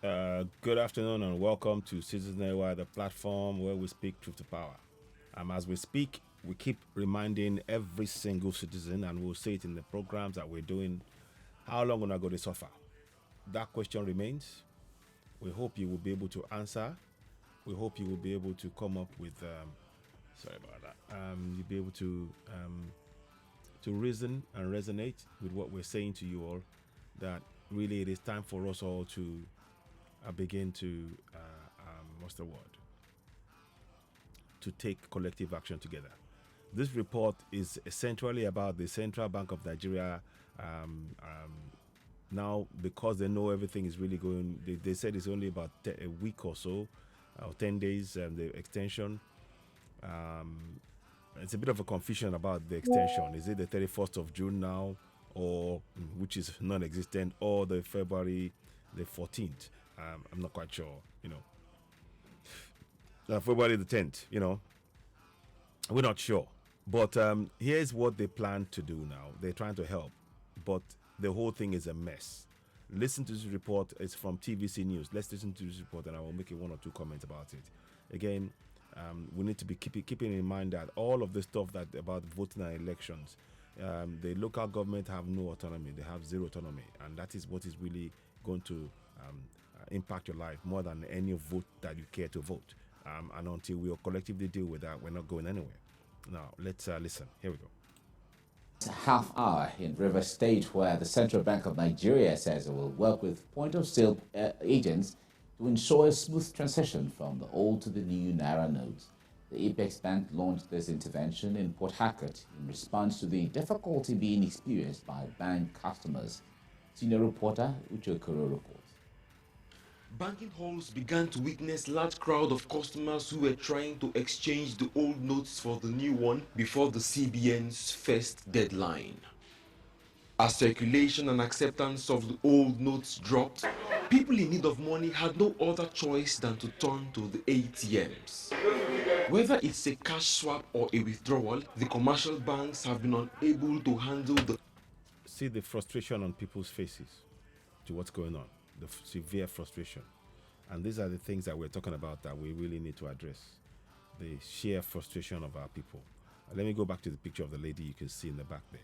Good afternoon and welcome to Citizen Network, the platform where we speak truth to power. As we speak, we keep reminding every single citizen, and we'll say it in the programs that we're doing, how long are going to suffer? That question remains. We hope you will be able to answer. We hope you will be able to come up with, sorry about that, you'll be able to reason and resonate with what we're saying to you all, that really it is time for us all to begin to, what's the word? To take collective action together. This report is essentially about the Central Bank of Nigeria. Now, because they know everything is really going, they said it's only about a week or so, or 10 days, the extension. It's a bit of a confusion about the extension. Is it the 31st of June now, or which is non-existent, or the February the 14th? I'm not quite sure, February the 10th, we're not sure. But here's what they plan to do now. They're trying to help, but the whole thing is a mess. Listen to this report. It's from TVC News. Let's listen to this report, and I will make one or two comments about it. Again, we need to be keeping in mind that all of the stuff that about voting and elections, the local government have no autonomy. They have zero autonomy, and that is what is really going to impact your life more than any vote that you care to vote. And until we all collectively deal with that, we're not going anywhere. Now, let's listen. Here we go. Half hour in River State, where the Central Bank of Nigeria says it will work with point-of-sale agents to ensure a smooth transition from the old to the new Naira notes. The Apex Bank launched this intervention in Port Harcourt in response to the difficulty being experienced by bank customers. Senior reporter Uche Okoro reports. Banking halls began to witness large crowd of customers who were trying to exchange the old notes for the new one before the CBN's first deadline. As circulation and acceptance of the old notes dropped, people in need of money had no other choice than to turn to the ATMs. Whether it's a cash swap or a withdrawal, the commercial banks have been unable to handle the... See the frustration on people's faces to what's going on, the severe frustration. And these are the things that we're talking about that we really need to address, the sheer frustration of our people. Let me go back to the picture of the lady you can see in the back there.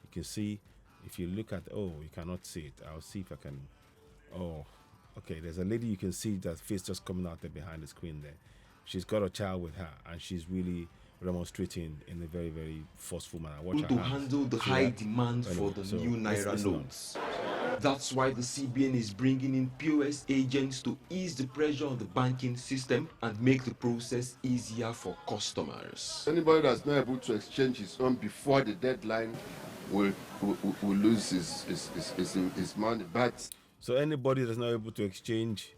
You can see, if you look at, oh, you cannot see it. I'll see if I can, oh, okay, there's a lady you can see that face just coming out there behind the screen there. She's got a child with her, and she's really remonstrating in a very, very forceful manner. Watch to handle the high demand for the new Naira notes. That's why the CBN is bringing in POS agents to ease the pressure on the banking system and make the process easier for customers. Anybody that's not able to exchange his own before the deadline will lose his money. But so anybody that's not able to exchange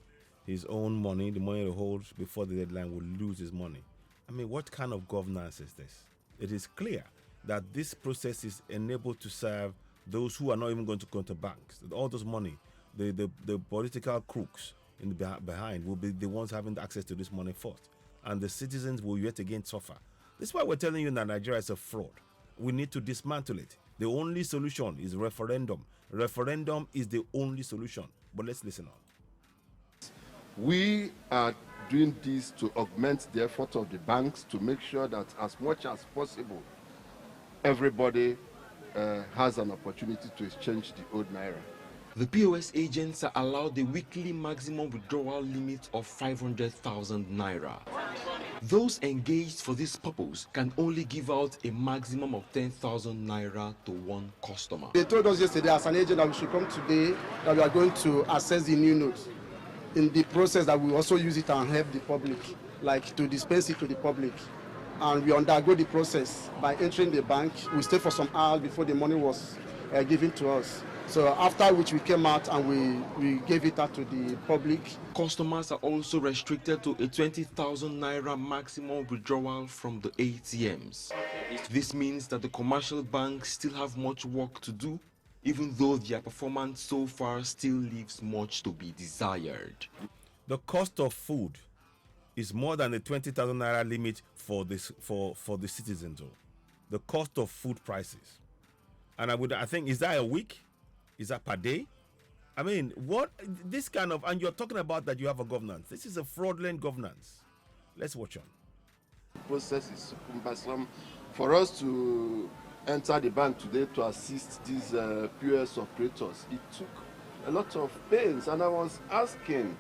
his own money, the money he holds before the deadline, will lose his money. I mean, what kind of governance is this? It is clear that this process is enabled to serve those who are not even going to go to banks. All those money, the political crooks in the behind will be the ones having access to this money first. And the citizens will yet again suffer. This is why we're telling you that Nigeria is a fraud. We need to dismantle it. The only solution is referendum. Referendum is the only solution. But let's listen on. We are doing this to augment the effort of the banks to make sure that as much as possible, everybody has an opportunity to exchange the old Naira. The POS agents are allowed a weekly maximum withdrawal limit of 500,000 Naira. Those engaged for this purpose can only give out a maximum of 10,000 Naira to one customer. They told us yesterday as an agent that we should come today, that we are going to assess the new notes. In the process that we also use it and help the public, like to dispense it to the public. And we undergo the process by entering the bank. We stayed for some hours before the money was given to us. So after which we came out and we gave it out to the public. Customers are also restricted to a 20,000 Naira maximum withdrawal from the ATMs. This means that the commercial banks still have much work to do, even though their performance so far still leaves much to be desired. The cost of food is more than the 20,000 Naira limit for the citizens. The cost of food prices. And I think, is that a week? Is that per day? I mean, what this kind of, and you're talking about that you have a governance. This is a fraudulent governance. Let's watch on. The process is cumbersome. For us to enter the bank today to assist these POS operators, it took a lot of pains. And I was asking,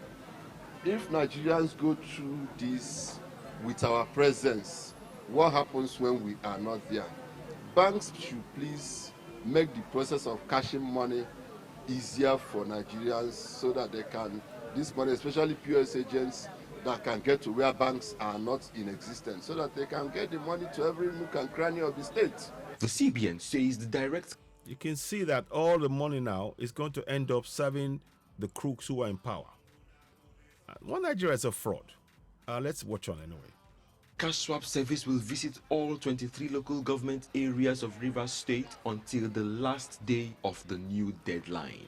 if Nigerians go through this with our presence, what happens when we are not there? Banks should please make the process of cashing money easier for Nigerians so that they can, this money, especially POS agents, that can get to where banks are not in existence, so that they can get the money to every nook and cranny of the state. The CBN says the direct You can see that all the money now is going to end up serving the crooks who are in power. One Nigeria is a fraud. Let's watch on anyway. cash swap service will visit all 23 local government areas of Rivers State until the last day of the new deadline.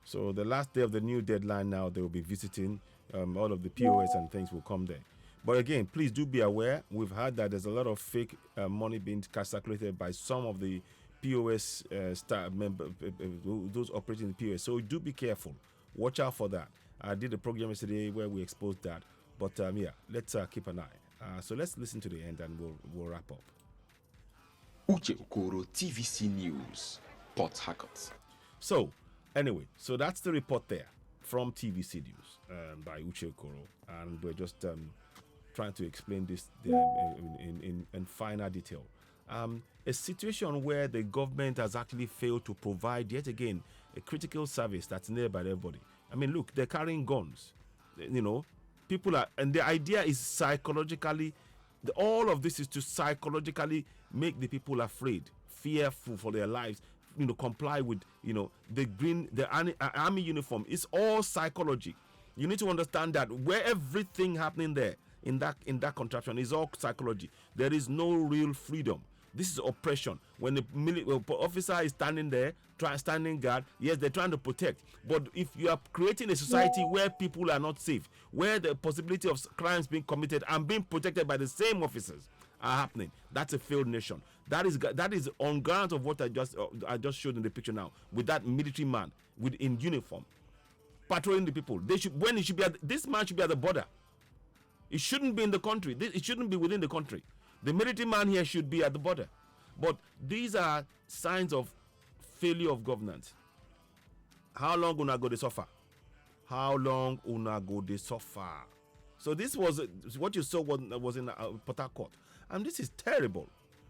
So the last day of the new deadline now, they will be visiting all of the POS and things will come there. But again, please do be aware. We've heard that there's a lot of fake money being circulated by some of the POS staff members, those operating the POS. So do be careful. Watch out for that. I did a program yesterday where we exposed that. But yeah, let's keep an eye. So let's listen to the end and we'll wrap up. Uche Okoro, TVC News, Port Harcourt. So anyway, so that's the report there from TVC News by Uche Okoro. And we're just trying to explain this in finer detail. A situation where the government has actually failed to provide, yet again, a critical service that's needed by everybody. I mean, look, they're carrying guns. You know, people are, and the idea is psychologically, all of this is to psychologically make the people afraid, fearful for their lives, you know, comply with, you know, the army uniform. It's all psychology. You need to understand that where everything happening there in that contraption is all psychology. There is no real freedom. This is oppression. When the officer is standing there, standing guard, yes, they're trying to protect. But if you are creating a society where people are not safe, where the possibility of crimes being committed and being protected by the same officers are happening, that's a failed nation. That is on grounds of what I just showed in the picture now, with that military man in uniform patrolling the people. This man should be at the border. It shouldn't be in the country. It shouldn't be within the country. The military man here should be at the border. But these are signs of failure of governance. How long una go they suffer? How long una go they suffer? So this was what you saw was in Port Harcourt. And this is terrible.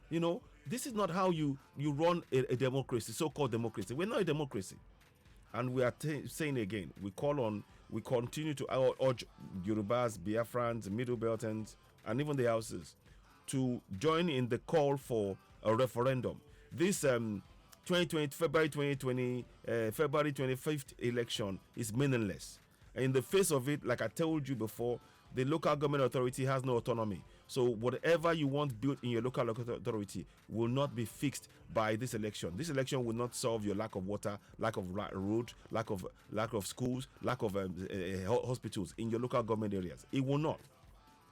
You know, this is not how you run a democracy, so-called democracy. We're not a democracy. And we are saying again, we continue to urge Yorubas, Biafrans, Middle Beltons, and even the houses to join in the call for a referendum. This February 2020, February 25th election is meaningless. And in the face of it, like I told you before, the local government authority has no autonomy. So whatever you want built in your local authority will not be fixed by this election. This election will not solve your lack of water, lack of road, lack of schools, lack of hospitals in your local government areas. It will not.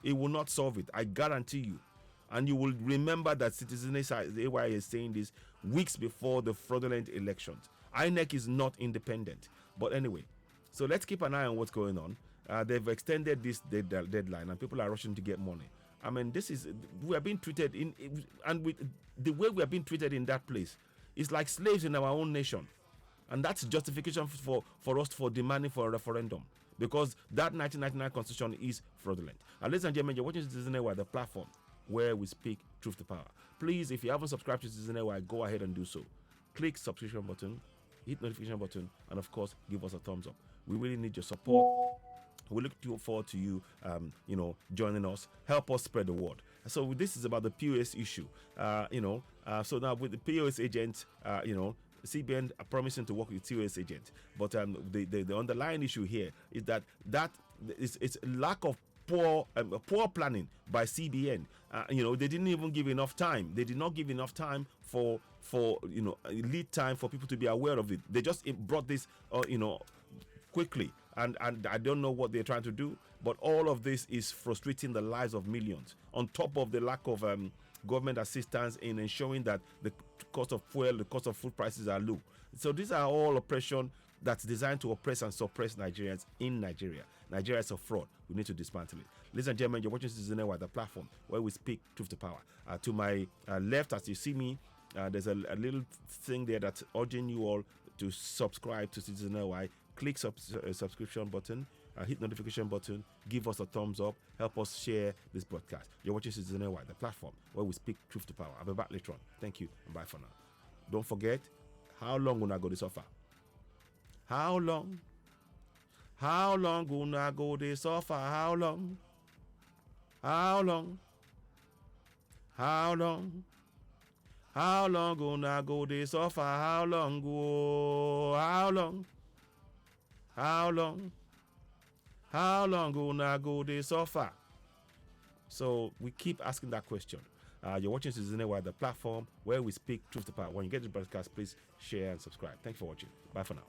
It will not solve it. I guarantee you. And you will remember that Citizens AY is saying this weeks before the fraudulent elections. INEC is not independent. But anyway, so let's keep an eye on what's going on. They've extended this deadline and people are rushing to get money. I mean, we are being treated the way we are being treated in that place is like slaves in our own nation. And that's justification for us for demanding for a referendum, because that 1999 constitution is fraudulent. And ladies and gentlemen, you're watching Citizen AY, the platform where we speak truth to power. Please, if you haven't subscribed to Citizen AY, go ahead and do so. Click subscription button, hit notification button, and of course, give us a thumbs up. We really need your support. We look forward to you, joining us. Help us spread the word. So this is about the POS issue. So now with the POS agents, CBN are promising to work with POS agents, but the underlying issue here is that it's lack of poor planning by CBN. They didn't even give enough time. They did not give enough time for lead time for people to be aware of it. They just brought this quickly. And I don't know what they're trying to do, but all of this is frustrating the lives of millions, on top of the lack of government assistance in ensuring that the cost of fuel, the cost of food prices are low. So these are all oppression that's designed to oppress and suppress Nigerians in Nigeria. Nigeria is a fraud. We need to dismantle it. Ladies and gentlemen, you're watching Citizen Network, the platform where we speak truth to power. To my left, as you see me, there's a little thing there that's urging you all to subscribe to Citizen Network. Click subscription button, hit notification button, give us a thumbs up, help us share this broadcast. You're watching Citizen Network, the platform where we speak truth to power. I'll be back later on. Thank you and bye for now. Don't forget, how long will I go this offer? How long? How long will I go this offer? How long? How long? How long? How long gonna go this offer? How long go? How long? How long? How long gonna go this offer? So we keep asking that question. You're watching Citizen Network, the platform where we speak truth to power. When you get the broadcast, please share and subscribe. Thanks for watching. Bye for now.